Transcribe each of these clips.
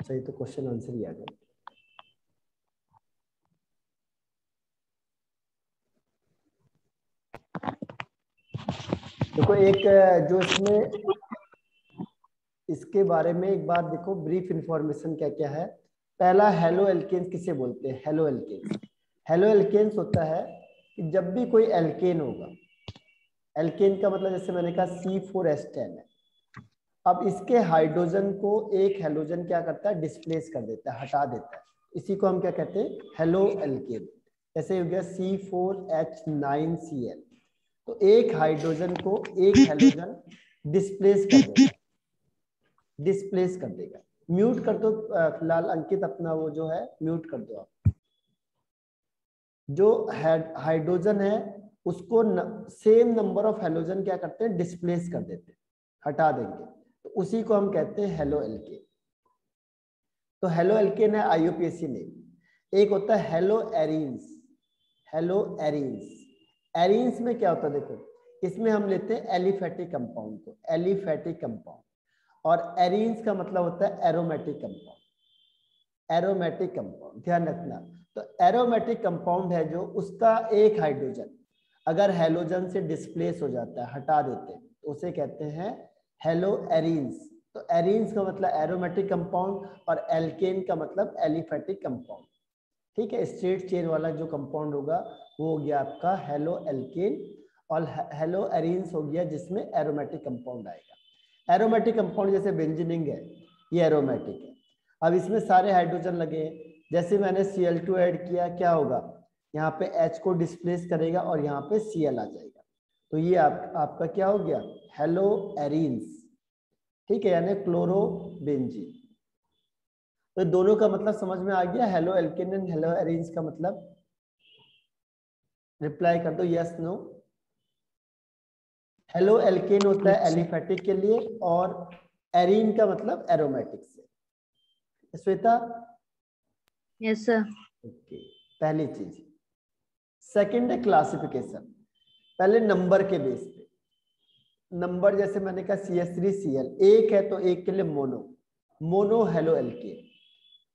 अच्छा ये तो क्वेश्चन आंसर ही आ गया। देखो एक जो इसमें इसके बारे में एक बार देखो ब्रीफ इंफॉर्मेशन क्या क्या है। पहला हेलो एल्केन्स किसे बोलते हैं? Halo alkanes. हेलो एल्केन्स होता है कि जब भी कोई एल्केन होगा, एल्केन का मतलब जैसे मैंने कहा C4H10 है, अब इसके हाइड्रोजन को एक हेलोजन क्या करता है? डिस्प्लेस कर देता है, हटा देता है। इसी को हम क्या कहते हैं? Halo alkane. जैसे हो गया C4H9Cl, तो एक हाइड्रोजन को एक हेलोजन डिस्प्लेस कर देगा, डिस्प्लेस कर देगा। म्यूट कर दो फिलहाल अंकित अपना वो जो है म्यूट कर दो आप। जो हाइड्रोजन है उसको सेम नंबर ऑफ हेलोजन क्या करते हैं? डिस्प्लेस कर देते हैं, हटा देंगे, तो उसी को हम कहते हैं हेलो एल्केन। तो हेलो एल्केन है IUPAC नेम। एक होता है hello arenes. Hello arenes, arenes में क्या होता है? देखो इसमें हम लेते हैं एलिफेटिक कंपाउंड को, एलिफेटिक कंपाउंड, और एरीन्स का मतलब होता है एरोमेटिक कंपाउंड। एरोमेटिक कंपाउंड ध्यान रखना। तो एरोमेटिक कंपाउंड है जो उसका एक हाइड्रोजन अगर हेलोजन से डिस्प्लेस हो जाता है, हटा देते हैं, तो उसे कहते हैं हेलो एरीन्स। तो एरीन्स का मतलब एरोमेटिक कंपाउंड और एल्केन का मतलब एलिफेटिक कंपाउंड। ठीक है, स्ट्रेट चेन वाला जो कंपाउंड होगा वो हो गया आपका हेलो एल्केन, और हेलो एरीन्स हो गया जिसमें एरोमेटिक कंपाउंड आएगा। एरोमेटिक कंपाउंड जैसे बेंजीनिंग है, ये एरोमेटिक है। अब इसमें सारे हाइड्रोजन लगे हैं, जैसे मैंने Cl2 ऐड किया, क्या होगा? यहाँ पे H को डिस्प्लेस करेगा और यहाँ पे Cl आ जाएगा, तो ये आपका क्या हो गया? Hello arenes. ठीक है, यानी क्लोरोबेंजीन। तो दोनों का मतलब समझ में आ गया, halo alkane and hello arenes का मतलब? रिप्लाई कर दो यस नो। हेलो एल्केन होता है एलिफेटिक के लिए, और एरीन का मतलब एरोमेटिक से। श्वेता? Yes sir. ओके, पहली चीज। सेकंड है क्लासिफिकेशन। पहले नंबर के बेस पे, नंबर जैसे मैंने कहा CH3Cl, एक है तो एक के लिए मोनो, मोनो हेलो एल्केन।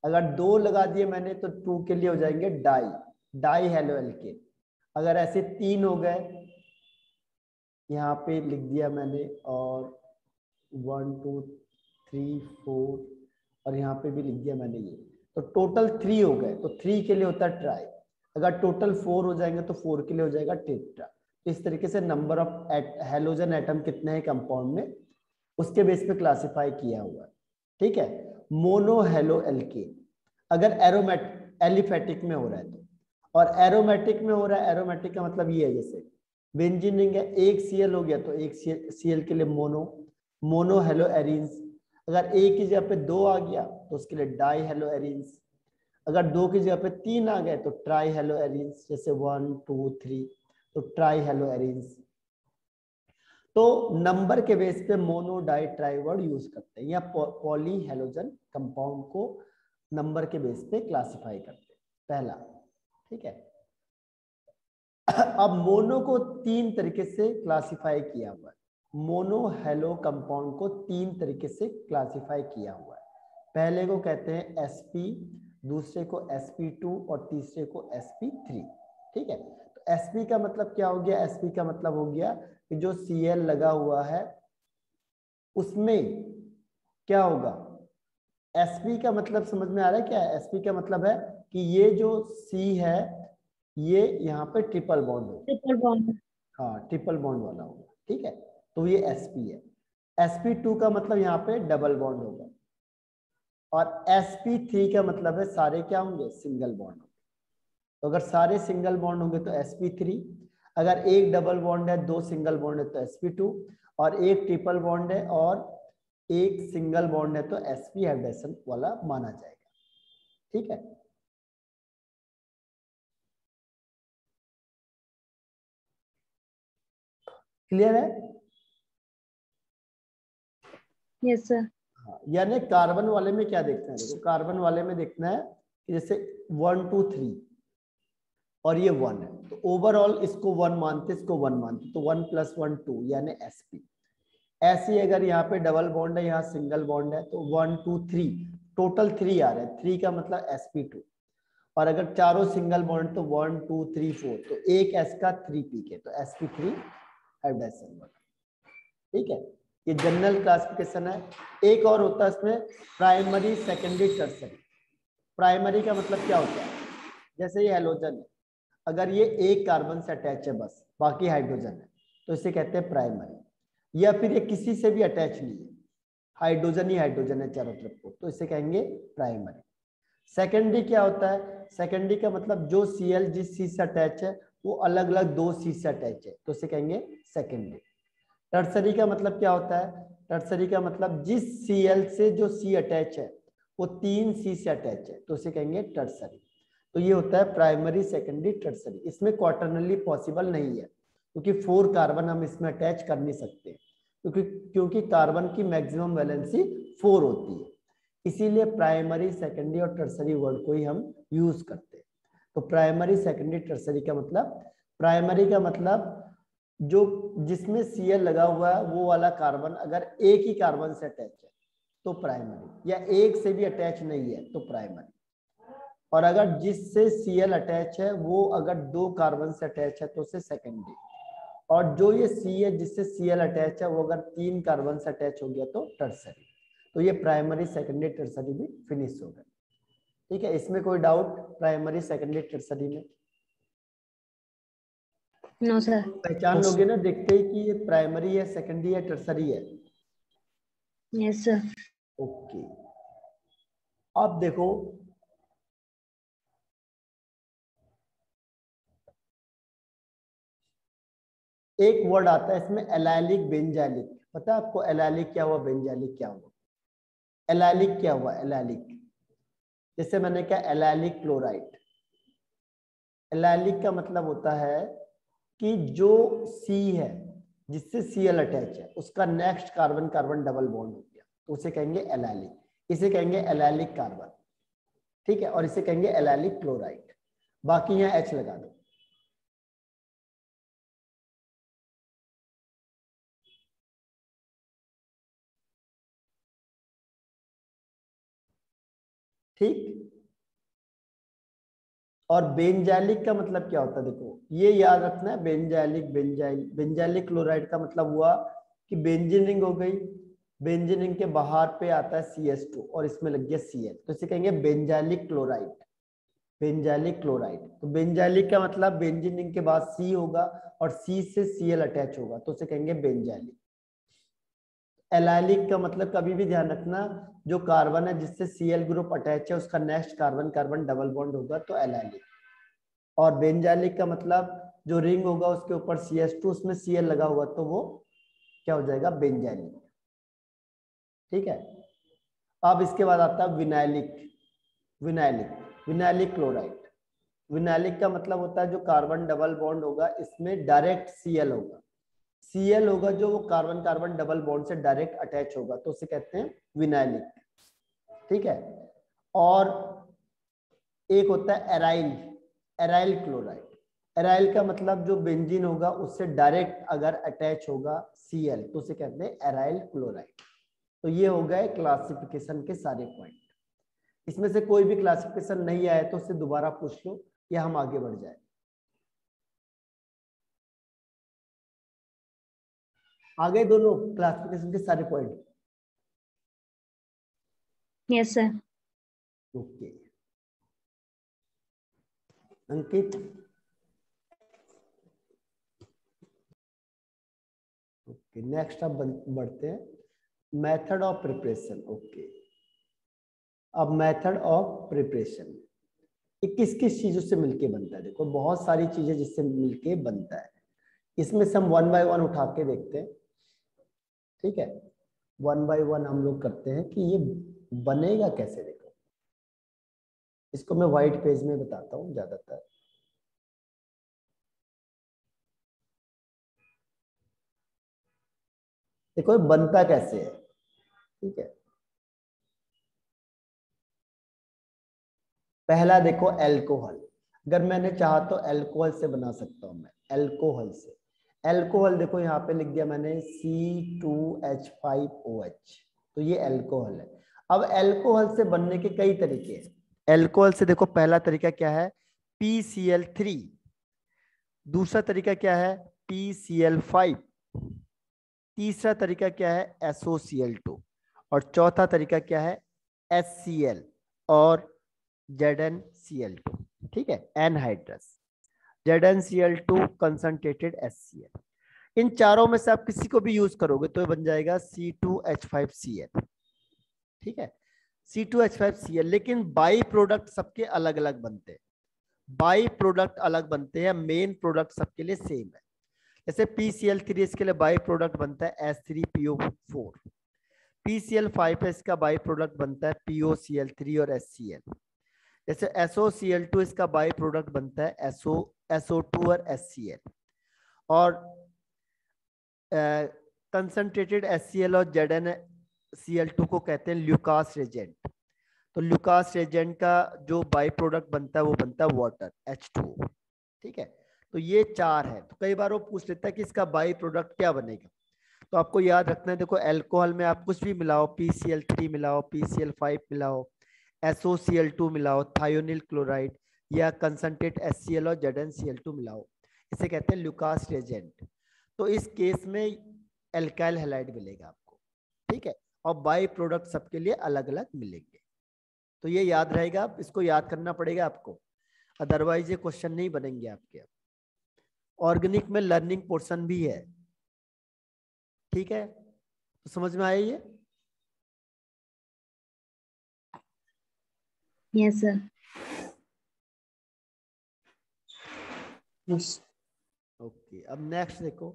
अगर दो लगा दिए मैंने तो 2 के लिए हो जाएंगे डाई, डाई हेलो एल्केन। अगर ऐसे 3 हो गए, यहाँ पे लिख दिया मैंने, और 1 2 3 4, और यहाँ पे भी लिख दिया मैंने ये, तो टोटल 3 हो गए, तो 3 के लिए होता है ट्राई। अगर टोटल 4 हो जाएंगे तो 4 के लिए हो जाएगा टेट्रा। तो इस तरीके से नंबर ऑफ हेलोजन एटम कितने हैं कंपाउंड में, उसके बेस पे क्लासिफाई किया हुआ है। ठीक है, मोनो हेलो एल्केन अगर एलिफेटिक में हो रहा है तो, और एरोमेटिक में हो रहा है, एरोमेटिक का मतलब ये है जैसे बेंजीनिंग है, एक Cl हो गया तो एक Cl के लिए मोनो, मोनो हेलो एरीन्स। अगर एक की जगह पे 2 आ गया तो उसके लिए डाई हेलो एरीन्स। अगर 2 की जगह पे 3 आ गए तो ट्राई हेलो एरीन्स, जैसे 1 2 3, तो ट्राई हेलो एरीन्स। तो नंबर के बेस पे mono di tri word use करते हैं, या पॉली हेलोजन कंपाउंड को नंबर के बेस पे क्लासिफाई करते हैं, पहला। ठीक है, अब मोनो को 3 तरीके से क्लासिफाई किया हुआ है। मोनो हेलो कंपाउंड को 3 तरीके से क्लासिफाई किया हुआ है। पहले को कहते हैं sp, दूसरे को sp2 और तीसरे को sp3। ठीक है, तो sp का मतलब क्या हो गया? sp का मतलब हो गया कि जो Cl लगा हुआ है उसमें क्या होगा? sp का मतलब समझ में आ रहा है क्या है? sp का मतलब है कि ये जो C है ये यहाँ पे ट्रिपल बॉन्ड होगा, ट्रिपल बॉन्ड। हाँ ट्रिपल बॉन्ड वाला होगा। ठीक है, तो ये sp है। sp2 का मतलब यहाँ पे डबल बॉन्ड होगा, और sp3 का मतलब है सारे क्या होंगे? सिंगल बॉन्ड होंगे। तो अगर सारे सिंगल बॉन्ड होंगे तो sp3, अगर एक डबल बॉन्ड है, 2 सिंगल बॉन्ड है तो sp2, और एक ट्रिपल बॉन्ड है और एक सिंगल बॉन्ड है तो sp हाइब्रिडेशन वाला माना जाएगा। ठीक है, क्लियर है? Yes sir. हाँ, यानी कार्बन वाले में क्या देखना है? देखो कार्बन वाले में देखना है कि जैसे 1 2 3 और ये 1 है, तो ओवरऑल इसको 1 मानते, इसको 1 मानते, तो 1 + 1 2 यानी sp। ऐसे अगर यहाँ पे डबल बॉन्ड है, यहाँ सिंगल बॉन्ड है, तो 1 2 3 टोटल 3 आ रहे हैं, 3 का मतलब sp2, और अगर चारों सिंगल बॉन्ड तो 1 2 3 4, तो एक s का 3 pk, तो sp3 हाइड्रोजन बॉन्ड। ठीक है, ये जनरल क्लासिफिकेशन है। एक और होता है इसमें प्राइमरी सेकेंडरी टर्सरी। प्राइमरी का मतलब क्या होता है, जैसे ये हेलोजन है, अगर ये एक कार्बन से अटैच है बस, बाकी हाइड्रोजन है, तो इसे कहते हैं प्राइमरी। या फिर ये किसी से भी अटैच नहीं है, हाइड्रोजन ही हाइड्रोजन है चारों तरफ को, तो इसे कहेंगे प्राइमरी। सेकेंडरी क्या होता है, सेकेंडरी का मतलब जो Cl जिस सी से अटैच है वो अलग अलग 2 सी से अटैच है, तो इसे कहेंगे सेकेंडरी। टर्सरी का मतलब क्या होता है, टर्सरी का मतलब जिस Cl से जो C अटैच है वो 3 सी से अटैच है, तो इसे कहेंगे टर्सरी। तो ये होता है प्राइमरी सेकेंडरी टर्सरी। इसमें क्वार्टरनली पॉसिबल नहीं है, क्योंकि 4 कार्बन हम इसमें अटैच कर नहीं सकते, क्योंकि कार्बन की मैक्सिमम वैलेंसी 4 होती है, इसीलिए प्राइमरी सेकेंडरी और टर्सरी वर्ड को ही हम यूज करते हैं। तो प्राइमरी सेकेंडरी टर्सरी का मतलब, प्राइमरी का मतलब जो जिसमें Cl लगा हुआ है वो वाला कार्बन अगर एक ही कार्बन से अटैच है तो प्राइमरी, या एक से भी अटैच नहीं है तो प्राइमरी। और अगर जिससे Cl अटैच है वो अगर 2 कार्बन से अटैच है तो उसे सेकेंडरी। और जो ये C है जिससे Cl अटैच है वो अगर 3 कार्बन से अटैच हो गया तो टर्सरी। तो ये प्राइमरी सेकेंडरी टर्सरी भी फिनिश हो गए। ठीक है, इसमें कोई डाउट प्राइमरी सेकेंडरी टर्सरी में? No sir. पहचान लोगे ना देखते ही कि ये प्राइमरी है, सेकेंडरी है, टर्सरी है? Yes sir. ओके, अब देखो एक वर्ड आता है इसमें एलाइलिक बेंजाइलिक। पता है आपको एलाइलिक क्या हुआ, बेंजाइलिक क्या हुआ? एलाइलिक क्या हुआ, एलाइलिक जैसे मैंने कहा एलाइलिक क्लोराइड। एलाइलिक का मतलब होता है कि जो C है जिससे Cl अटैच है उसका next carbon carbon double bond हो गया, तो उसे कहेंगे एलाइलिक। इसे कहेंगे एलाइलिक कार्बन, ठीक है, और इसे कहेंगे एलाइलिक क्लोराइड। बाकी यहाँ H लगा दो। ठीक, और बेंजाइलिक का मतलब क्या होता है, देखो ये याद रखना है। बेंजाइलिक, बेंजाइलिक क्लोराइड का मतलब हुआ कि बेंजीन रिंग हो गई, बेंजीन रिंग के बाहर पे आता है CH2 और इसमें लग गया Cl, तो इसे कहेंगे बेंजाइलिक क्लोराइड। बेंजाइलिक क्लोराइड, तो बेंजाइलिक का मतलब बेंजीन रिंग के बाद C होगा और C से Cl अटैच होगा, तो उसे कहेंगे बेंजाइलिक। एलाइलिक का मतलब कभी भी ध्यान रखना, जो कार्बन है जिससे Cl ग्रुप अटैच है उसका next carbon carbon double bond होगा, तो एलाइलिक। और बेंजाइलिक का मतलब जो रिंग होगा उसके ऊपर CH2 उसमें Cl लगा हुआ, तो वो क्या हो जाएगा, बेंजाइलिक। ठीक है, अब इसके बाद आता है vinylic. Vinylic, vinylic chloride. Vinylic का मतलब होता है जो कार्बन डबल बॉन्ड होगा इसमें डायरेक्ट Cl होगा, Cl होगा जो वो कार्बन कार्बन डबल बॉन्ड से डायरेक्ट अटैच होगा, तो उसे कहते हैं विनाइलिक। ठीक है, और एक होता है एराइल, एराइल क्लोराइड। एराइल का मतलब जो बेंजीन होगा उससे डायरेक्ट अगर अटैच होगा Cl, तो उसे कहते हैं एराइल क्लोराइड। तो ये हो गए क्लासिफिकेशन के सारे पॉइंट। इसमें से कोई भी क्लासिफिकेशन नहीं आया तो उससे दोबारा पूछ लो या हम आगे बढ़ जाए। आगे दोनों क्लासिफिकेशन के सारे पॉइंट? Yes sir. ओके, अंकित। ओके, नेक्स्ट अब बढ़ते हैं मेथड ऑफ प्रिपरेशन। ओके, अब मेथड ऑफ प्रिपरेशन ये किस किस चीजों से मिलके बनता है? देखो बहुत सारी चीजें जिससे मिलके बनता है, इसमें से हम 1 बाय 1 उठा के देखते हैं। ठीक है, 1 बाय 1 हम लोग करते हैं कि ये बनेगा कैसे। देखो इसको मैं व्हाइट पेज में बताता हूँ ज्यादातर। देखो ये बनता कैसे है। ठीक है, पहला देखो एल्कोहल, अगर मैंने चाहा तो एल्कोहल से बना सकता हूं मैं, एल्कोहल से। एल्कोहल देखो यहाँ पे लिख दिया मैंने C2H5OH, तो ये एल्कोहल है। अब एल्कोहल से बनने के कई तरीके हैं। एल्कोहल से देखो पहला तरीका क्या है, PCl3, दूसरा तरीका क्या है, PCl5, तीसरा तरीका क्या है, SOCl2, और चौथा तरीका क्या है, HCl और ZnCl2। ठीक है, एनहाइड्रस, ZnCl2 कंसंट्रेटेड HCl। इन चारों में से आप किसी को भी यूज करोगे तो ये बन जाएगा C2H5Cl। ठीक है, C2H5Cl। लेकिन बाई प्रोडक्ट सबके अलग अलग बनते हैं, बाई प्रोडक्ट अलग बनते हैं, मेन प्रोडक्ट सबके लिए सेम है। जैसे PCl3 इसके लिए बाई प्रोडक्ट बनता है H3PO4, PCl5 है इसका बाई प्रोडक्ट बनता है POCl3 और HCl। जैसे SOCl2 इसका बाई प्रोडक्ट बनता है SO2 और HCl। और कंसंट्रेटेड HCl और ZnCl2 को कहते हैं ल्यूकास रेजेंट। तो ल्यूकास रेजेंट का जो बाई प्रोडक्ट बनता है वो बनता है वाटर, H2O। ठीक है, तो ये चार है। तो कई बार वो पूछ लेता है कि इसका बाई प्रोडक्ट क्या बनेगा, तो आपको याद रखना है, देखो एल्कोहल में आप कुछ भी मिलाओ, PCl3 मिलाओ, PCl5 मिलाओ, SOCl2 मिलाओ, थायोनिल क्लोराइड, या कंसंट्रेट HCl और ZnCl2 मिलाओ, इसे कहते हैं ल्यूकास रेजेंट। तो इस केस में एल्काइल हैलाइड मिलेगा आपको। ठीक है, और बाई प्रोडक्ट सबके लिए अलग अलग मिलेंगे। तो ये याद रहेगा, आप इसको याद करना पड़ेगा आपको, अदरवाइज ये क्वेश्चन नहीं बनेंगे आपके। ऑर्गेनिक में लर्निंग पोर्शन भी है। ठीक है, तो समझ में आया ये? Yes sir. ओके, अब नेक्स्ट देखो,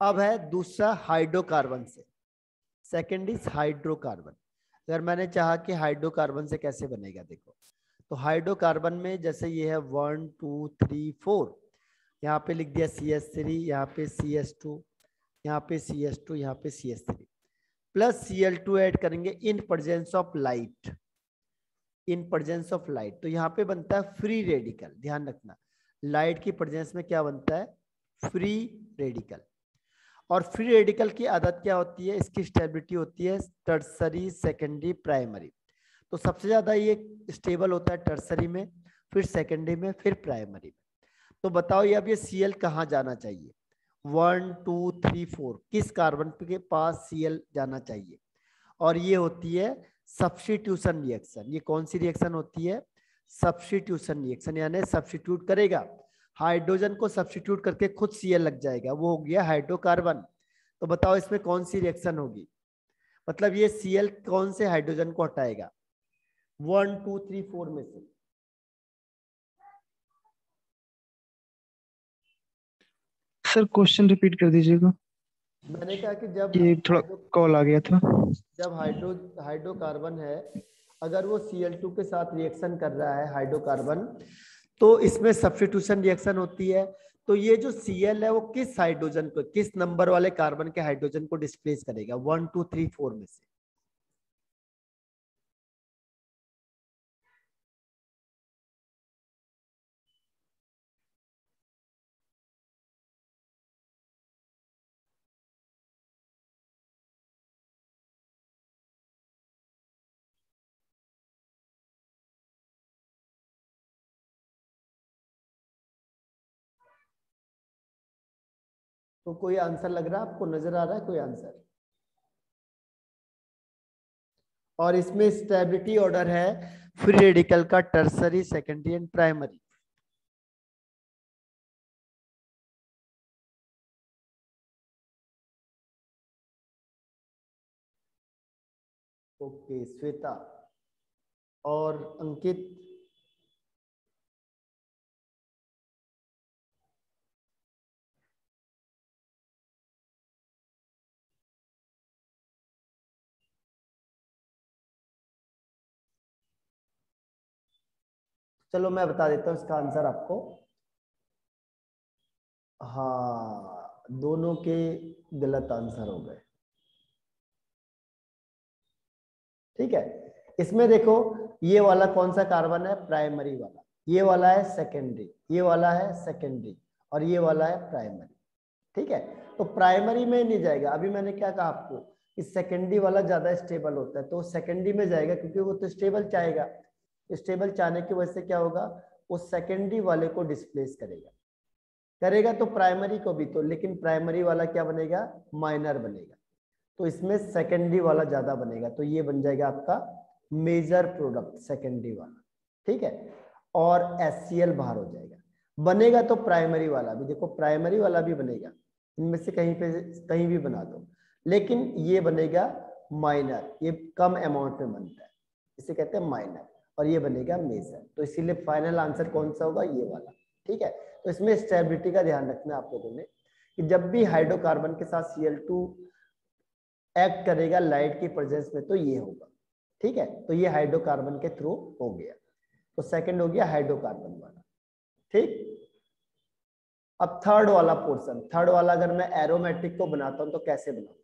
अब है दूसरा हाइड्रोकार्बन से। Second is hydrocarbon. अगर मैंने चाहा कि हाइड्रोकार्बन से कैसे बनेगा, देखो तो हाइड्रोकार्बन में जैसे ये है 1 2 3 4, यहाँ पे लिख दिया CH3, यहाँ पे CH2, यहाँ पे CH2, यहाँ पे CH3 प्लस Cl2 ऐड करेंगे in presence of light, in presence of light. तो यहाँ पे बनता है फ्री रेडिकल। ध्यान रखना, लाइट की प्रेजेंस में क्या बनता है, फ्री रेडिकल। और फ्री रेडिकल की आदत क्या होती है, इसकी स्टेबिलिटी होती है टर्सरी, सेकेंडरी, प्राइमरी। तो सबसे ज्यादा ये स्टेबल होता है टर्सरी में, फिर सेकेंडरी में, फिर प्राइमरी में। तो बताओ ये अब ये Cl कहाँ जाना चाहिए, 1 2 3 4 किस कार्बन के पास Cl जाना चाहिए? और ये होती है सब्स्टिट्यूशन रिएक्शन। ये कौन सी रिएक्शन होती है, सब्स्टिट्यूशन रिएक्शन, यानी सब्स्टिट्यूट करेगा, हाइड्रोजन को सब्स्टिट्यूट करके खुद Cl लग जाएगा, वो हो गया हाइड्रोकार्बन। तो बताओ इसमें कौन सी रिएक्शन होगी, मतलब ये Cl कौन से हाइड्रोजन को हटाएगा 1 2 3 4 में से? सर क्वेश्चन रिपीट कर दीजिएगा। मैंने कहा कि जब ये थोड़ा कॉल आ गया था। जब हाइड्रोकार्बन है, अगर वो Cl2 के साथ रिएक्शन कर रहा है हाइड्रोकार्बन, तो इसमें सब्स्टिट्यूशन रिएक्शन होती है। तो ये जो Cl है वो किस हाइड्रोजन को, किस नंबर वाले कार्बन के हाइड्रोजन को डिस्प्लेस करेगा 1 2 3 4 में से? तो कोई आंसर लग रहा है आपको, नजर आ रहा है कोई आंसर? और इसमें स्टेबिलिटी ऑर्डर है फ्री रेडिकल का tertiary, secondary and primary. Okay Shweta और अंकित, चलो मैं बता देता हूँ इसका आंसर आपको। हाँ, दोनों के गलत आंसर हो गए। ठीक है, इसमें देखो ये वाला कौन सा कार्बन है, प्राइमरी वाला, ये वाला है सेकेंडरी, ये वाला है सेकेंडरी, और ये वाला है प्राइमरी। ठीक है, तो प्राइमरी में नहीं जाएगा। अभी मैंने क्या कहा आपको, इस सेकेंडरी वाला ज्यादा स्टेबल होता है, तो सेकेंडरी में जाएगा क्योंकि वो तो स्टेबल चाहेगा। स्टेबल चाहने की वजह से क्या होगा, वो सेकेंडरी वाले को डिस्प्लेस करेगा। करेगा तो प्राइमरी को भी तो, लेकिन प्राइमरी वाला क्या बनेगा, माइनर बनेगा। तो इसमें सेकेंडरी वाला ज्यादा बनेगा, तो ये बन जाएगा आपका मेजर प्रोडक्ट सेकेंडरी वाला, ठीक है। और HCl बाहर हो जाएगा। बनेगा तो प्राइमरी वाला भी, देखो प्राइमरी वाला भी बनेगा, इनमें से कहीं भी बना दो, लेकिन ये बनेगा माइनर, ये कम अमाउंट में बनता है, इसे कहते हैं माइनर, और ये बनेगा मेजर। तो इसीलिए फाइनल आंसर कौन सा होगा, ये वाला, ठीक है। तो इसमें स्टेबिलिटी का ध्यान रखना आप लोगों ने कि जब भी हाइड्रोकार्बन के साथ Cl2 एक्ट करेगा लाइट की प्रेजेंस में तो ये होगा, ठीक है। तो ये हाइड्रोकार्बन के थ्रू हो गया, तो सेकंड हो गया हाइड्रोकार्बन वाला, ठीक। अब थर्ड वाला पोर्शन, थर्ड वाला अगर मैं एरोमेटिक को बनाता हूं तो कैसे बनाऊंगा,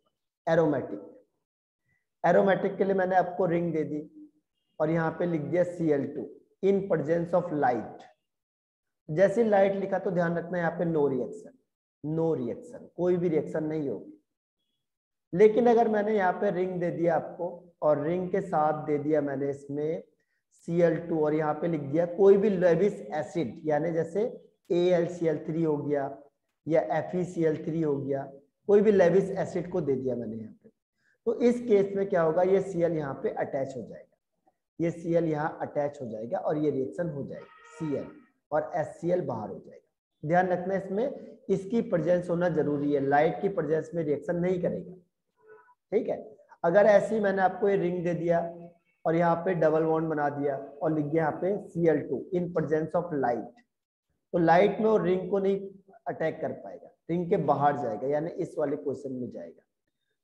एरोमेटिक के लिए मैंने आपको रिंग दे दी और यहाँ पे लिख दिया Cl2 in presence of light. जैसे लाइट लिखा तो ध्यान रखना यहाँ पे नो रिएक्शन, कोई भी रिएक्शन नहीं होगी। लेकिन अगर मैंने यहाँ पे रिंग दे दिया आपको और रिंग के साथ दे दिया मैंने इसमें Cl2 और यहाँ पे लिख दिया कोई भी लेविस एसिड, यानी जैसे AlCl3 हो गया या FeCl3 हो गया, कोई भी लेविस एसिड को दे दिया मैंने यहाँ पे, तो इस केस में क्या होगा, ये Cl यहाँ पे अटैच हो जाएगा, ये Cl यहाँ अटैच हो जाएगा और ये रिएक्शन हो जाएगी Cl और HCl बाहर हो जाएगा। ध्यान रखना इसमें इसकी प्रेजेंस होना जरूरी है, लाइट की प्रेजेंस में रिएक्शन नहीं करेगा, ठीक है। अगर ऐसे ही मैंने आपको ये रिंग दे दिया और यहाँ पे डबल बॉन्ड बना दिया और लिख दिया यहाँ पे Cl2 in presence of light, तो लाइट में वो रिंग को नहीं अटैक कर पाएगा, रिंग के बाहर जाएगा, यानी इस वाले क्वेश्चन में जाएगा।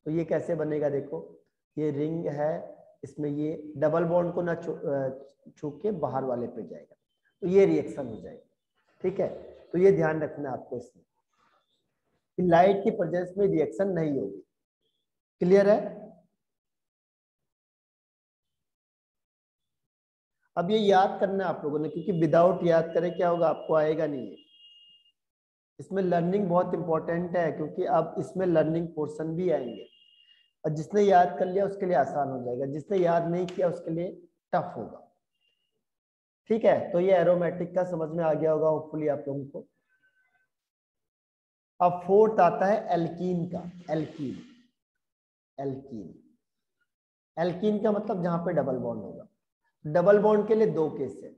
तो ये कैसे बनेगा, देखो ये रिंग है, इसमें ये डबल बॉन्ड को ना छू के बाहर वाले पे जाएगा, तो ये रिएक्शन हो जाएगा, ठीक है। तो ये ध्यान रखना आपको इसमें कि लाइट की प्रेजेंस में रिएक्शन नहीं होगी। क्लियर है? अब ये याद करना है आप लोगों ने, क्योंकि विदाउट याद करे क्या होगा, आपको आएगा नहीं है। इसमें लर्निंग बहुत इंपॉर्टेंट है, क्योंकि अब इसमें लर्निंग पोर्शन भी आएंगे, और जिसने याद कर लिया उसके लिए आसान हो जाएगा, जिसने याद नहीं किया उसके लिए टफ होगा, ठीक है। तो ये एरोमेटिक का समझ में आ गया होगा होपफुली आप लोगों को। अब फोर्थ आता है एल्कीन का, एल्कीन का मतलब जहां पे डबल बॉन्ड होगा। डबल बॉन्ड के लिए दो केस है,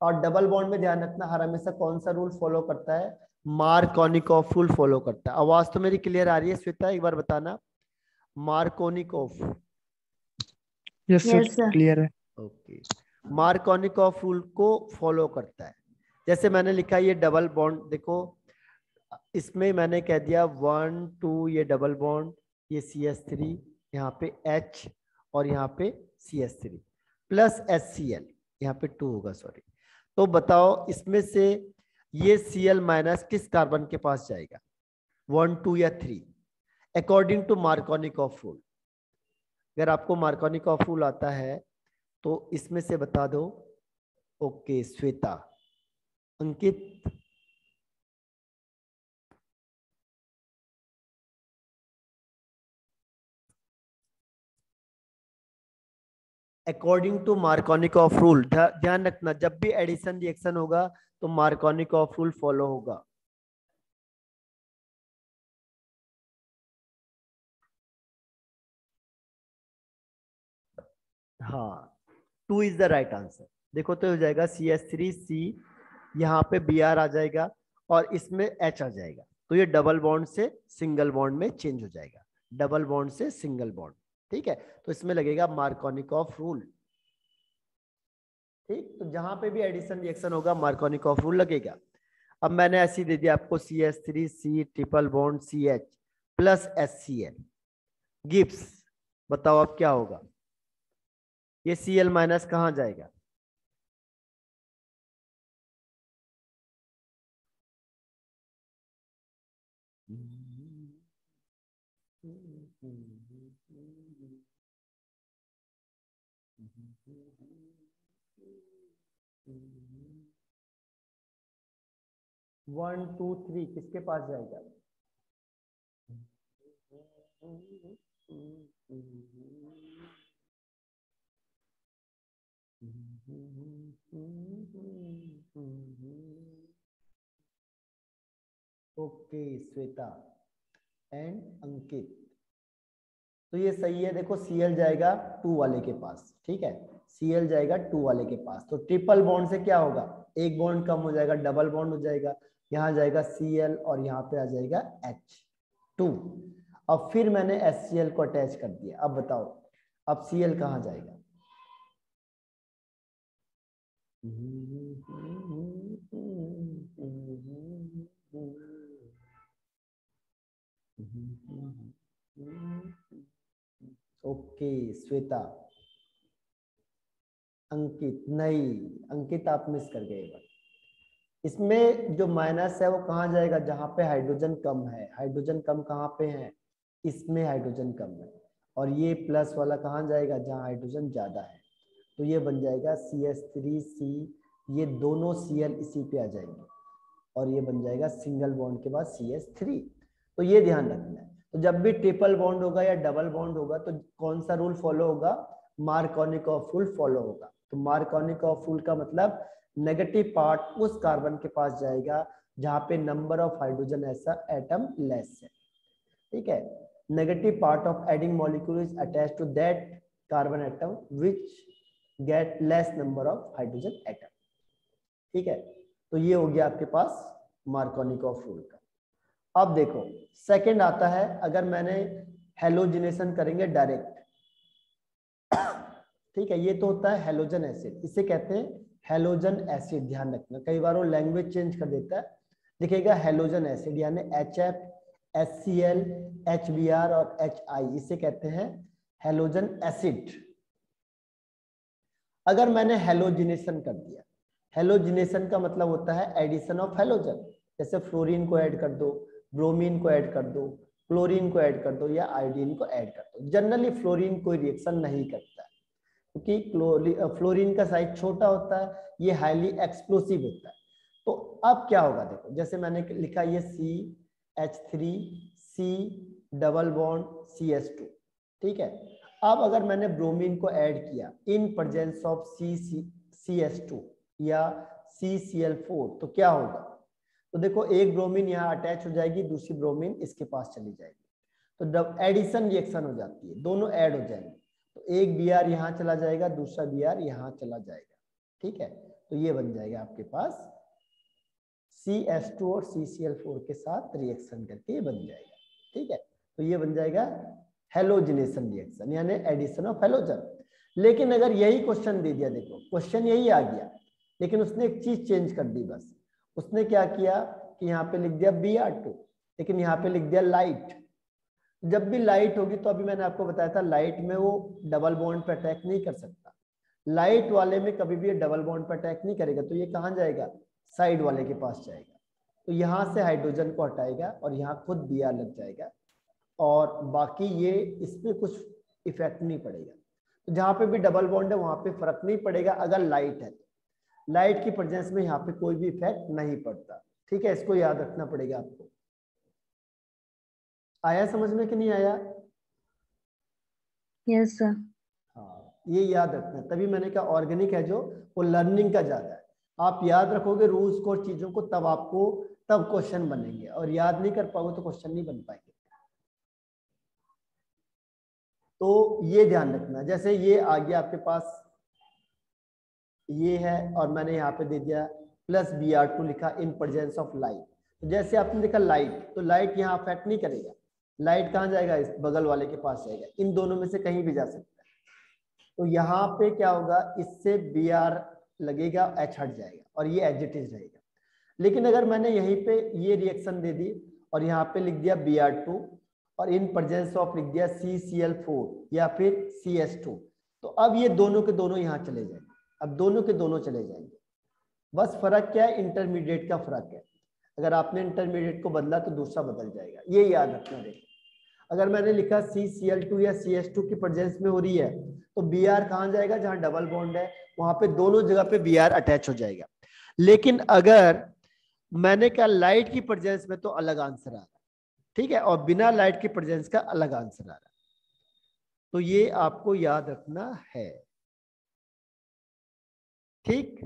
और डबल बॉन्ड में ध्यान रखना हर हमेशा कौन सा रूल फॉलो करता है, मार्कोनिकॉफ रूल फॉलो करता है। आवाज तो मेरी क्लियर आ रही है श्वेता, एक बार बताना। मार्कोनिकॉफ, यस सर, क्लियर है। ओके, मार्कोनिकॉफ रूल को फॉलो करता है। जैसे मैंने लिखा ये डबल बॉन्ड, देखो इसमें मैंने कह दिया 1 2, ये डबल बॉन्ड, ये CH3, यहाँ पे H और यहाँ पे CH3 प्लस HCl, यहाँ पे 2 होगा, सॉरी। तो बताओ इसमें से ये Cl माइनस किस कार्बन के पास जाएगा, 1 2 या 3, अकॉर्डिंग टू मार्कोनिकॉफ रूल। अगर आपको मार्कोनिकॉफ रूल आता है तो इसमें से बता दो। Okay Shweta, Ankit, according to Markovnikov rule, ध्यान रखना जब भी एडिशन रिएक्शन होगा तो मार्कोनिकॉफ रूल फॉलो होगा। हाँ, 2 इज द राइट आंसर। देखो तो हो जाएगा CH3C, यहाँ पे Br आ जाएगा और इसमें H आ जाएगा, तो ये डबल बॉन्ड से सिंगल बॉन्ड में चेंज हो जाएगा, डबल बॉन्ड से सिंगल बॉन्ड, ठीक है। तो इसमें लगेगा मार्कोनिकॉफ रूल, ठीक। तो जहां पे भी एडिशन रिएक्शन होगा मार्कोनिकॉफ रूल लगेगा। अब मैंने ऐसी दे दिया आपको CH3C triple bond CH plus HCl Gibbs, बताओ अब क्या होगा, ये Cl माइनस कहाँ जाएगा, वन टू थ्री किसके पास जाएगा, ओके श्वेता एंड अंकित, तो ये सही है। देखो Cl जाएगा 2 वाले के पास, ठीक है, Cl जाएगा 2 वाले के पास, तो ट्रिपल बॉन्ड से क्या होगा, एक बॉन्ड कम हो जाएगा, डबल बॉन्ड हो जाएगा, यहाँ जाएगा Cl और यहाँ पे आ जाएगा H2। अब फिर मैंने HCl को अटैच कर दिया, अब बताओ अब Cl कहाँ जाएगा, ओके श्वेता। अंकित नहीं, अंकित आप मिस कर गए बात। इसमें जो माइनस है वो कहाँ जाएगा, जहां पे हाइड्रोजन कम है। हाइड्रोजन कम कहाँ पे है, इसमें हाइड्रोजन कम है, और ये प्लस वाला कहाँ जाएगा, जहां हाइड्रोजन ज्यादा है, तो ये बन जाएगा CH3C, ये दोनों Cl इसी पे आ जाएंगे और ये बन जाएगा सिंगल बॉन्ड के बाद CH3। तो ये ध्यान रखना है। तो जब भी ट्रिपल बॉन्ड होगा या डबल बॉन्ड होगा तो कौन सा रूल फॉलो होगा, मार्कोनिकॉफ रूल फॉलो होगा। तो मार्कोनिकॉफ रूल का मतलब नेगेटिव पार्ट उस कार्बन के पास जाएगा जहां पे नंबर ऑफ हाइड्रोजन ऐसा एटम लेस है, ठीक है। Negative part of adding molecule is attached to that carbon atom which get less number of hydrogen atom, ठीक है। तो ये हो गया आपके पास मार्कोनिकॉफ रूल का। अब देखो सेकंड आता है, अगर मैंने हेलोजिनेशन करेंगे डायरेक्ट, ठीक है, ये तो होता है हेलोजन एसिड, इसे कहते हैं हेलोजन एसिड। ध्यान रखना, कई बार वो लैंग्वेज चेंज कर देता है, लिखेगा हेलोजन एसिड, यानी HF, HCl, HBr और HI, इसे कहते हैं हेलोजन एसिड। अगर मैंने हेलोजिनेशन कर दिया, हेलोजिनेशन का मतलब होता है एडिशन ऑफ हेलोजन, जैसे फ्लोरीन को ऐड कर दो, ब्रोमीन को ऐड कर दो, क्लोरीन को ऐड कर दो या आयोडीन को ऐड कर दो। जनरली फ्लोरीन कोई रिएक्शन नहीं करता है क्योंकि फ्लोरीन का साइज छोटा होता है, ये हाईली एक्सप्लोसिव होता है। तो अब क्या होगा, देखो जैसे मैंने लिखा ये CH3C डबल बॉन्ड CH2, ठीक है। अब अगर मैंने ब्रोमीन को ऐड किया इन प्रेजेंस ऑफ CH2 या CCl4 तो क्या होगा, तो देखो एक ब्रोमीन यहाँ अटैच हो जाएगी, दूसरी ब्रोमीन इसके पास चली जाएगी, तो जब एडिशन रिएक्शन हो जाती है, दोनों ऐड हो जाएंगे, तो एक Br यहाँ चला जाएगा, दूसरा Br यहाँ चला जाएगा, ठीक है। तो ये बन जाएगा आपके पास CH2 और CCl4 के साथ रिएक्शन करके ये बन जाएगा, ठीक है। तो ये बन जाएगा हेलोजिनेशन रिएक्शन, यानी एडिशन ऑफ हेलोजन। लेकिन अगर यही क्वेश्चन दे दिया, देखो क्वेश्चन यही आ गया, लेकिन उसने एक चीज चेंज कर दी बस। उसने क्या किया कि यहाँ पे लिख दिया Br2, लेकिन यहाँ पे लिख दिया लाइट। जब भी लाइट होगी, तो अभी मैंने आपको बताया था लाइट में वो डबल बॉन्ड पे अटैक नहीं कर सकता, लाइट वाले में कभी भी ये डबल बॉन्ड पे अटैक नहीं करेगा, तो ये कहाँ जाएगा, साइड वाले के पास जाएगा। तो यहाँ से हाइड्रोजन को हटाएगा और यहाँ खुद Br लग जाएगा, और बाकी ये इसमें कुछ इफेक्ट नहीं पड़ेगा। तो जहाँ पे भी डबल बॉन्ड है वहां पे फर्क नहीं पड़ेगा अगर लाइट है, लाइट की प्रेजेंस में यहाँ पे कोई भी इफेक्ट नहीं पड़ता, ठीक है। इसको याद रखना पड़ेगा आपको। आया समझ में कि नहीं आया? Yes sir. हाँ, ये याद रखना, तभी मैंने कहा ऑर्गेनिक है जो वो लर्निंग का ज्यादा है। आप याद रखोगे रूल्स को और चीजों को, तब क्वेश्चन बनेंगे, और याद नहीं कर पाओगे तो क्वेश्चन नहीं बन पाएंगे। तो ये ध्यान रखना, जैसे ये आ गया आपके पास, ये है, और मैंने यहाँ पे दे दिया प्लस Br2 लिखा इन प्रेजेंस ऑफ लाइट। तो जैसे आपने देखा लाइट, तो लाइट यहाँ अफेक्ट नहीं करेगा, लाइट कहाँ जाएगा, इस बगल वाले के पास जाएगा, इन दोनों में से कहीं भी जा सकता है। तो यहाँ पे क्या होगा, इससे Br लगेगा, H हट जाएगा और ये एज इट इज रहेगा। लेकिन अगर मैंने यहीं पे ये रिएक्शन दे दी और यहाँ पे लिख दिया Br2 और इन प्रेजेंस ऑफ लिख दिया CCl4 या फिर CH2, तो अब ये दोनों के दोनों यहाँ चले जाएंगे, अब दोनों के दोनों चले जाएंगे। बस फर्क क्या है, इंटरमीडिएट का फर्क है। अगर आपने इंटरमीडिएट को बदला तो दूसरा बदल जाएगा, ये याद रखना। देखो अगर मैंने लिखा CCl2 या CH2 की प्रेजेंस में हो रही है, तो Br कहाँ जाएगा, जहां डबल बॉन्ड है वहां पे दोनों जगह पे Br अटैच हो जाएगा। लेकिन अगर मैंने कहा लाइट की प्रेजेंस में, तो अलग आंसर आ रहा है, ठीक है, और बिना लाइट की प्रेजेंस का अलग आंसर आ रहा है। तो ये आपको याद रखना है, ठीक।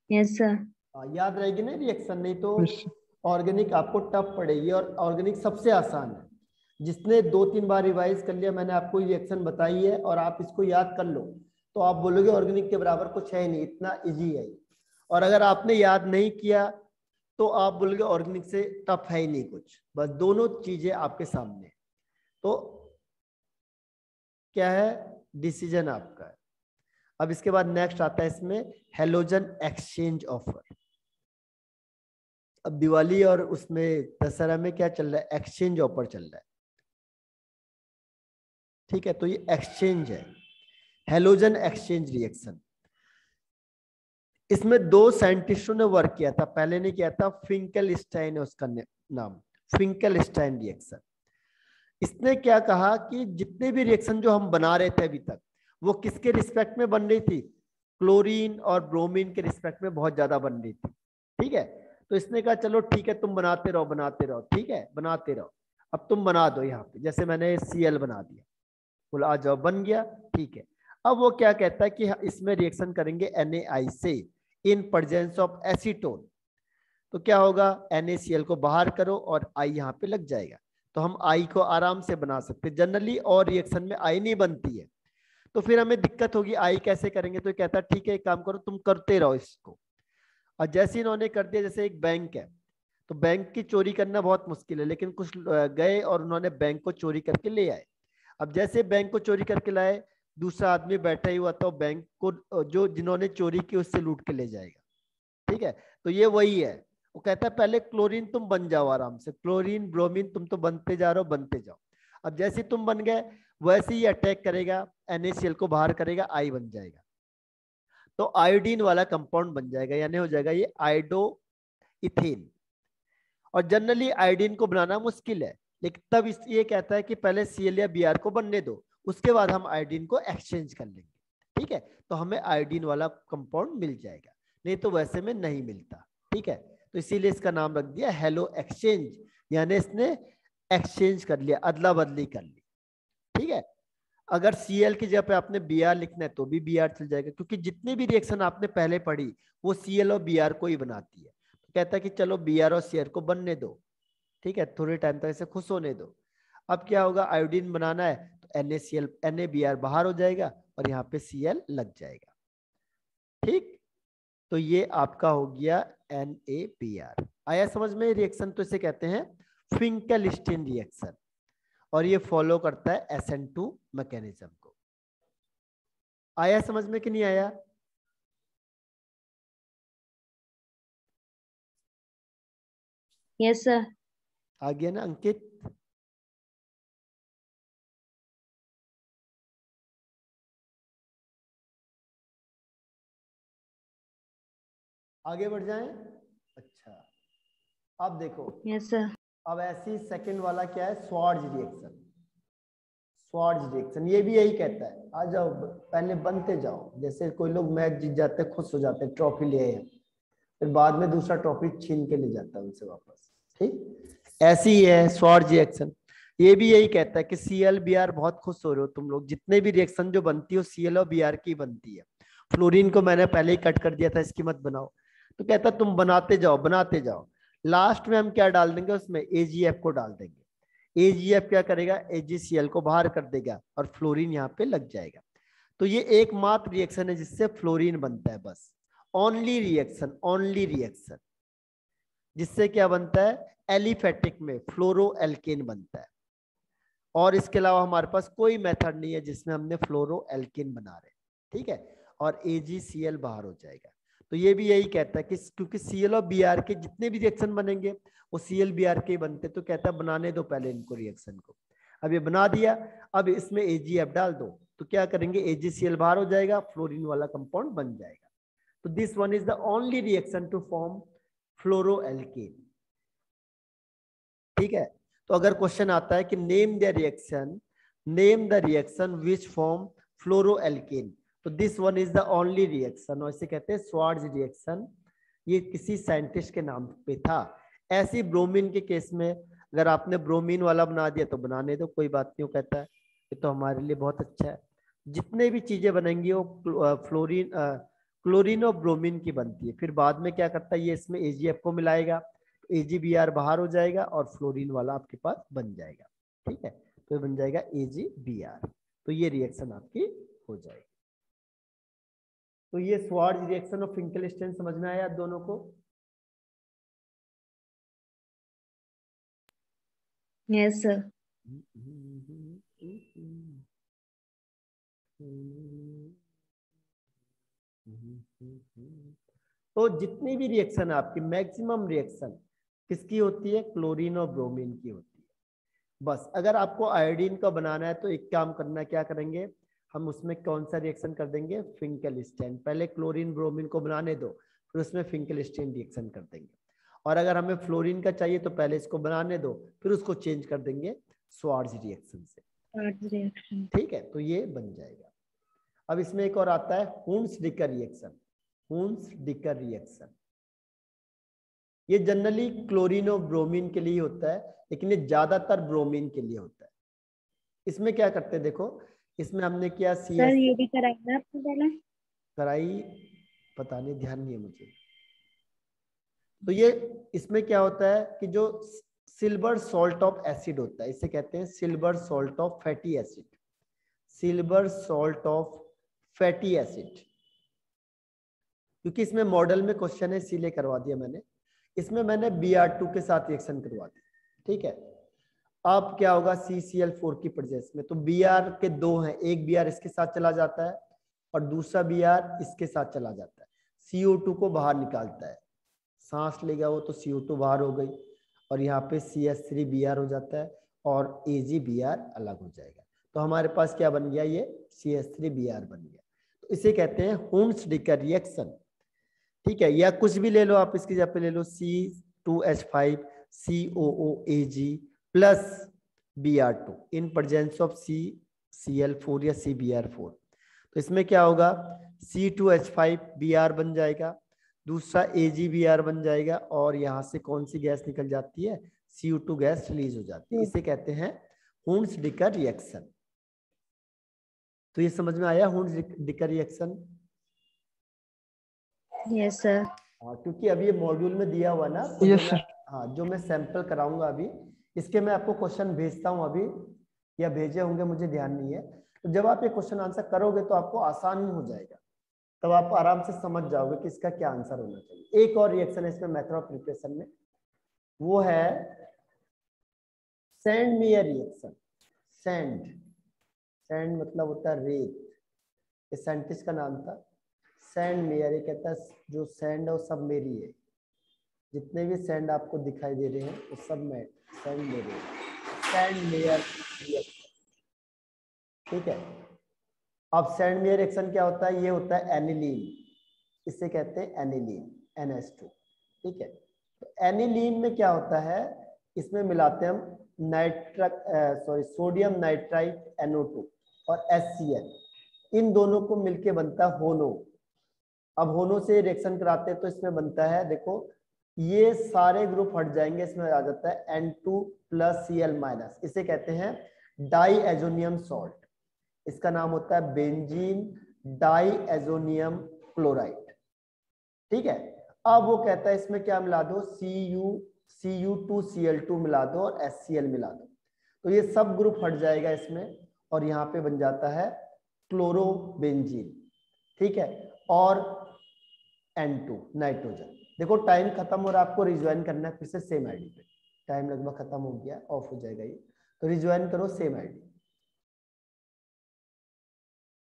Yes sir. याद रहेगी ना रिएक्शन, नहीं तो Yes, sir. ऑर्गेनिक आपको टफ पड़ेगी, और ऑर्गेनिक सबसे आसान है। जिसने 2-3 बार रिवाइज कर लिया, मैंने आपको रिएक्शन बताई है और आप इसको याद कर लो, तो आप बोलोगे ऑर्गेनिक के बराबर कुछ है नहीं, इतना इजी है। और अगर आपने याद नहीं किया तो आप बोलोगे ऑर्गेनिक से टफ है ही नहीं कुछ। बस दोनों चीजें आपके सामने, तो क्या है, डिसीजन आपका है। अब इसके बाद नेक्स्ट आता है इसमें हैलोजन एक्सचेंज ऑफर। अब दिवाली और उसमें दशहरा में क्या चल रहा है, एक्सचेंज ऑफर चल रहा है, ठीक है। तो ये एक्सचेंज है, हैलोजन एक्सचेंज रिएक्शन। इसमें 2 साइंटिस्टों ने वर्क किया था, पहले ने किया था फिंकेलस्टाइन है उसका नाम, फिंकेलस्टाइन रिएक्शन। इसने क्या कहा कि जितने भी रिएक्शन जो हम बना रहे थे अभी तक, वो किसके रिस्पेक्ट में बन रही थी, क्लोरीन और ब्रोमीन के रिस्पेक्ट में बहुत ज्यादा बन रही थी, ठीक है। तो इसने कहा चलो ठीक है, तुम बनाते रहो, ठीक है, बनाते रहो। अब तुम बना दो, यहाँ पे जैसे मैंने Cl बना दिया, बोला आ जाओ, बन गया, ठीक है। अब वो क्या कहता है कि इसमें रिएक्शन करेंगे NaI से इन प्रेजेंस ऑफ एसीटोन। तो क्या होगा, NaCl को बाहर करो और I यहाँ पे लग जाएगा, तो हम I को आराम से बना सकते हैं जनरली, और रिएक्शन में I नहीं बनती है तो फिर हमें दिक्कत होगी, I कैसे करेंगे। तो कहता है ठीक है, एक काम करो, तुम करते रहो इसको। और जैसे इन्होंने कर दिया, जैसे एक बैंक है, तो बैंक की चोरी करना बहुत मुश्किल है, लेकिन कुछ गए और उन्होंने बैंक को चोरी करके ले आए। अब जैसे बैंक को चोरी करके लाए, दूसरा आदमी बैठा ही हुआ था, बैंक को जो जिन्होंने चोरी की उससे लूट के ले जाएगा, ठीक है। तो ये वही है, वो कहता है पहले क्लोरीन तुम बन जाओ आराम से, क्लोरीन ब्रोमीन तुम तो बनते जा रहे हो, बनते जाओ। अब जैसे तुम बन गए, वैसे ही अटैक करेगा, NaCl को बाहर करेगा, I बन जाएगा, तो आयोडीन वाला कंपाउंड बन जाएगा, यानी हो जाएगा ये आयोडो इथेन। और जनरली आयोडीन को बनाना मुश्किल है, लेकिन तब ये कहता है कि पहले Cl या Br को बनने दो, उसके बाद हम आयोडीन को एक्सचेंज कर लेंगे, ठीक है। तो हमें आयोडीन वाला कंपाउंड मिल जाएगा, नहीं तो वैसे में नहीं मिलता, ठीक है। तो इसीलिए इसका नाम रख दिया हेलो एक्सचेंज, यानी इसने एक्सचेंज कर लिया, अदला बदली कर ली, ठीक है। अगर Cl की जगह पे आपने Br लिखना है तो भी Br चल जाएगा, क्योंकि जितने भी रिएक्शन आपने पहले पढ़ी वो Cl और Br को ही बनाती है। तो कहता है कि चलो Br और Cl को बनने दो, ठीक है, थोड़े टाइम तक इसे खुश होने दो। अब क्या होगा, आयोडीन बनाना है तो NaCl NaBr बाहर हो जाएगा और यहाँ पे Cl लग जाएगा, ठीक। तो ये आपका हो गया NaBr। आया समझ में रिएक्शन? तो इसे कहते हैं फिंकेलस्टीन रिएक्शन, और ये फॉलो करता है SN2 मैकेनिज्म को। आया समझ में कि नहीं आया? Yes sir. आ गया ना अंकित? आगे बढ़ जाएं। अच्छा, अब देखो, यस सर। अब ऐसी सेकंड वाला क्या है, स्वार्ज रिएक्शन। स्वार्ज रिएक्शन ये भी यही कहता है, आ जाओ पहले बनते जाओ। जैसे कोई लोग मैच जीत जाते हैं, खुश हो जाते हैं, ट्रॉफी ले आए, फिर बाद में दूसरा ट्रॉफी छीन के ले जाता है उनसे वापस, ठीक। ऐसी ही है स्वार्ज रिएक्शन, ये भी यही कहता है कि Cl Br बहुत खुश हो रहे हो तुम लोग, जितने भी रिएक्शन जो बनती है Cl और Br की बनती है। फ्लोरीन को मैंने पहले ही कट कर दिया था, इसकी मत बनाओ। तो कहता तुम बनाते जाओ, बनाते जाओ। लास्ट में हम क्या डाल देंगे उसमें, AgF को डाल देंगे। AgF क्या करेगा, AgCl को बाहर कर देगा और फ्लोरीन यहाँ पे लग जाएगा। तो ये एकमात्र रिएक्शन है जिससे फ्लोरीन बनता है, बस ओनली रिएक्शन, ओनली रिएक्शन जिससे क्या बनता है, एलिफेटिक में फ्लोरो एल्केन बनता है। और इसके अलावा हमारे पास कोई मेथड नहीं है जिसमें हमने फ्लोरो एल्केन बना रहे, ठीक है। और AgCl बाहर हो जाएगा। तो ये भी यही कहता है कि क्योंकि Cl और Br के जितने भी रिएक्शन बनेंगे वो Cl Br के बनते, तो कहता है बनाने दो पहले इनको रिएक्शन को। अब ये बना दिया, अब इसमें AgF डाल दो, तो क्या करेंगे, AgCl बाहर हो जाएगा, फ्लोरीन वाला कंपाउंड बन जाएगा। तो this one is the only reaction to form fluoroalkane, ठीक है। तो अगर क्वेश्चन आता है कि name the reaction which form fluoroalkane, तो this one is the only reaction, और इसे कहते हैं स्वार्ज रिएक्शन। ये किसी साइंटिस्ट के नाम पे था। ऐसी ब्रोमीन के केस में अगर आपने ब्रोमीन वाला बना दिया तो बनाने दो, कोई बात नहीं, वो कहता है ये तो हमारे लिए बहुत अच्छा है। जितने भी चीजें बनेंगी वो फ्लोरीन क्लोरीन और ब्रोमीन की बनती है। फिर बाद में क्या करता है, ये इसमें AgF को मिलाएगा, AgBr बाहर हो जाएगा और फ्लोरीन वाला आपके पास बन जाएगा। ठीक है, तो ये बन जाएगा AgBr। तो ये रिएक्शन आपकी हो जाएगी। तो ये स्वार्ज रिएक्शन और फिंकेलस्टाइन समझ में आया आप दोनों को? Yes sir. तो जितनी भी रिएक्शन है आपकी, मैक्सिमम रिएक्शन किसकी होती है? क्लोरीन और ब्रोमीन की होती है। बस अगर आपको आयोडीन का बनाना है तो एक काम करना है, क्या करेंगे हम उसमें कौन सा रिएक्शन कर देंगे? फिंकेलस्टाइन। पहले क्लोरीन ब्रोमीन को बनाने दो, फिर उसमें फिंकेलस्टाइन रिएक्शन कर देंगे। और अगर हमें फ्लोरीन का चाहिए तो पहले इसको बनाने दो, फिर उसको चेंज कर देंगे स्वार्ज रिएक्शन से। ठीक है, तो ये बन जाएगा। अब इसमें एक और आता है हुन्स-डिकर रिएक्शन। हुन्स-डिकर रिएक्शन ये जनरली क्लोरीन और ब्रोमीन के लिए होता है, लेकिन ये ज्यादातर ब्रोमीन के लिए होता है। इसमें क्या करते हैं, देखो इसमें हमने किया सर ये भी कराई ना आपने पहले? कराई, पता नहीं, ध्यान नहीं है मुझे। तो ये इसमें क्या होता है कि जो सिल्वर सॉल्ट ऑफ एसिड होता है, इसे कहते हैं silver salt of fatty acid. Silver salt of fatty acid, क्योंकि इसमें मॉडल में क्वेश्चन है इसीलिए करवा दिया मैंने। इसमें मैंने Br2 के साथ रिएक्शन करवा दी। ठीक है, अब क्या होगा CCl4 की प्रेजेंस में, तो Br के दो हैं, एक Br इसके साथ चला जाता है और दूसरा Br इसके साथ चला जाता है, CO2 को बाहर निकालता है। सांस लेगा वो तो CO2 बाहर हो गई और यहाँ पे CH3Br हो जाता है और AgBr अलग हो जाएगा। तो हमारे पास क्या बन गया, ये CH3Br बन गया। तो इसे कहते हैं हुन्स-डिकर रिएक्शन। ठीक है, या कुछ भी ले लो आप, इसकी जगह पे ले लो C2H5 COOAg plus Br2 in presence of CCl4 या CBr4। तो इसमें क्या होगा, C2H5Br बन जाएगा, दूसरा AgBr बन जाएगा और यहाँ से कौन सी गैस निकल जाती है? CO2 गैस रिलीज हो जाती है। इसे कहते हैं हुन्स-डिकर रिएक्शन। तो ये समझ में आया हुन्स-डिकर रिएक्शन? Yes sir. हाँ, क्योंकि अभी ये मॉड्यूल में दिया हुआ ना, तो यस सर। हाँ जो मैं सैंपल कराऊंगा अभी, इसके मैं आपको क्वेश्चन भेजता हूँ अभी, या भेजे होंगे मुझे ध्यान नहीं है। तो जब आप ये क्वेश्चन आंसर करोगे तो आपको आसान ही हो जाएगा, तब आप आराम से समझ जाओगे कि इसका क्या आंसर होना चाहिए। एक और रिएक्शन है इसमें मेथड ऑफ प्रिपरेशन में, वो है सैंडमेयर रिएक्शन। सैंड मतलब होता है रेत, इस साइंटिस्ट का नाम था सैंडमेयर। ये कहता है जो सैंड है वो सब मेरी है, जितने भी सैंड आपको दिखाई दे रहे हैं वो सब मैं सैंड मेरे हैं। Sandmeyer reaction. ठीक है, अब सैंडमेयर रिएक्शन क्या होता है? ये होता है एनिलीन, इसे कहते हैं एनिलीन, NH2। ठीक है, तो एनिलीन में क्या होता है, इसमें मिलाते हैं हम सोडियम नाइट्राइट NO2 और HCl, इन दोनों को मिलके बनता है होनो। अब होनो से रिएक्शन कराते हैं तो इसमें बनता है, देखो ये सारे ग्रुप हट जाएंगे, इसमें आ जाता है N2 + Cl-, इसे कहते हैं डाईएजोनियम सॉल्ट। इसका नाम होता है बेंजीन डाईएजोनियम क्लोराइड। ठीक है, अब वो कहता है इसमें क्या मिला दो, Cu2Cl2 मिला दो और HCl मिला दो, तो ये सब ग्रुप हट जाएगा इसमें और यहाँ पे बन जाता है क्लोरोबेंजीन। ठीक है, और N2 नाइट्रोजन। देखो टाइम खत्म हो रहा है, आपको रिज्वाइन करना है फिर से सेम आईडी पे। टाइम लगभग खत्म हो गया, ऑफ हो जाएगा ये, तो रिज्वाइन करो सेम आईडी।